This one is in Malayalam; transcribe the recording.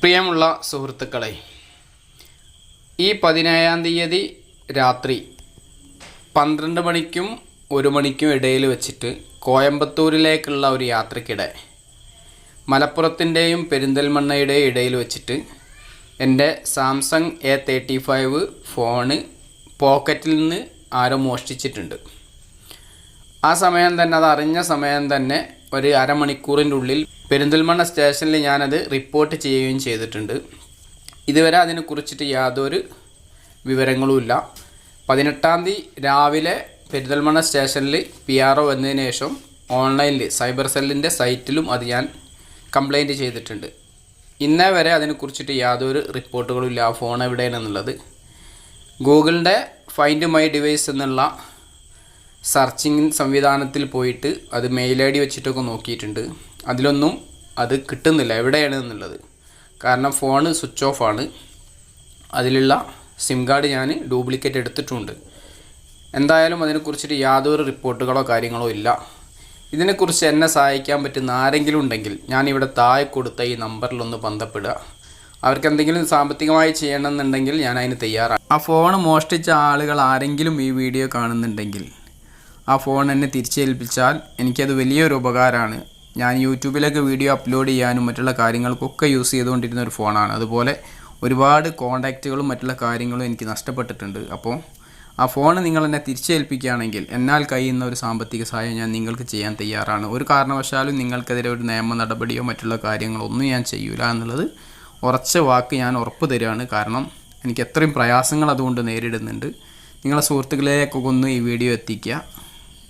പ്രിയമുള്ള സുഹൃത്തുക്കളെ, ഈ 17-ാം തീയതി രാത്രി 12 മണിക്കും 1 മണിക്കും ഇടയിൽ വെച്ചിട്ട് കോയമ്പത്തൂരിലേക്കുള്ള ഒരു യാത്രയ്ക്കിടെ മലപ്പുറത്തിൻ്റെയും പെരിന്തൽമണ്ണയുടെയും ഇടയിൽ വെച്ചിട്ട് എൻ്റെ സാംസങ് A35 ഫോണ് പോക്കറ്റിൽ നിന്ന് ആരോ മോഷ്ടിച്ചിട്ടുണ്ട്. ആ സമയം തന്നെ, അത് അറിഞ്ഞ സമയം തന്നെ ഒരു അരമണിക്കൂറിൻ്റെ ഉള്ളിൽ പെരിന്തൽമണ്ണ സ്റ്റേഷനിൽ ഞാനത് റിപ്പോർട്ട് ചെയ്യുകയും ചെയ്തിട്ടുണ്ട്. ഇതുവരെ അതിനെക്കുറിച്ചിട്ട് യാതൊരു വിവരങ്ങളുമില്ല. 18-ാം തീയതി രാവിലെ പെരിന്തൽമണ്ണ സ്റ്റേഷനിൽ PRO വന്നതിന് ശേഷം ഓൺലൈനിൽ സൈബർ സെല്ലിൻ്റെ സൈറ്റിലും അത് ഞാൻ കംപ്ലൈൻറ്റ് ചെയ്തിട്ടുണ്ട്. ഇന്നേ വരെ അതിനെക്കുറിച്ചിട്ട് യാതൊരു റിപ്പോർട്ടുകളും ഇല്ല. ആ ഫോൺ എവിടെയാണെന്നുള്ളത് ഗൂഗിളിൻ്റെ ഫൈൻഡ് മൈ ഡിവൈസ് എന്നുള്ള സെർച്ചിങ് സംവിധാനത്തിൽ പോയിട്ട് അത് മെയിൽ ID വെച്ചിട്ടൊക്കെ നോക്കിയിട്ടുണ്ട്. അതിലൊന്നും അത് കിട്ടുന്നില്ല എവിടെയാണ് എന്നുള്ളത്. കാരണം ഫോണ് സ്വിച്ച് ഓഫ് ആണ്. അതിലുള്ള സിം കാർഡ് ഞാൻ ഡ്യൂപ്ലിക്കേറ്റ് എടുത്തിട്ടുണ്ട്. എന്തായാലും അതിനെക്കുറിച്ചിട്ട് യാതൊരു റിപ്പോർട്ടുകളോ കാര്യങ്ങളോ ഇല്ല. ഇതിനെക്കുറിച്ച് എന്നെ സഹായിക്കാൻ പറ്റുന്ന ആരെങ്കിലും ഉണ്ടെങ്കിൽ ഞാനിവിടെ താഴെ കൊടുത്ത ഈ നമ്പറിലൊന്ന് ബന്ധപ്പെടുക. അവർക്ക് എന്തെങ്കിലും സാമ്പത്തികമായി ചെയ്യണമെന്നുണ്ടെങ്കിൽ ഞാൻ അതിന് തയ്യാറാണ്. ആ ഫോൺ മോഷ്ടിച്ച ആളുകൾ ആരെങ്കിലും ഈ വീഡിയോ കാണുന്നുണ്ടെങ്കിൽ ആ ഫോൺ എന്നെ തിരിച്ചേൽപ്പിച്ചാൽ എനിക്കത് വലിയൊരു ഉപകാരമാണ്. ഞാൻ യൂട്യൂബിലേക്ക് വീഡിയോ അപ്ലോഡ് ചെയ്യാനും മറ്റുള്ള കാര്യങ്ങൾക്കൊക്കെ യൂസ് ചെയ്തുകൊണ്ടിരുന്ന ഒരു ഫോണാണ്. അതുപോലെ ഒരുപാട് കോൺടാക്റ്റുകളും മറ്റുള്ള കാര്യങ്ങളും എനിക്ക് നഷ്ടപ്പെട്ടിട്ടുണ്ട്. അപ്പോൾ ആ ഫോൺ നിങ്ങൾ എന്നെ തിരിച്ചേൽപ്പിക്കുകയാണെങ്കിൽ എന്നാൽ കഴിയുന്ന ഒരു സാമ്പത്തിക സഹായം ഞാൻ നിങ്ങൾക്ക് ചെയ്യാൻ തയ്യാറാണ്. ഒരു കാരണവശാലും നിങ്ങൾക്കെതിരെ ഒരു നിയമ നടപടിയോ മറ്റുള്ള കാര്യങ്ങളോ ഒന്നും ഞാൻ ചെയ്യൂല എന്നുള്ളത് ഉറച്ച വാക്ക് ഞാൻ ഉറപ്പ് തരികയാണ്. കാരണം എനിക്ക് എത്രയും പ്രയാസങ്ങൾ അതുകൊണ്ട് നേരിടുന്നുണ്ട്. നിങ്ങളെ സുഹൃത്തുക്കളിലേക്കൊക്കെ ഒന്ന് ഈ വീഡിയോ എത്തിക്കുക.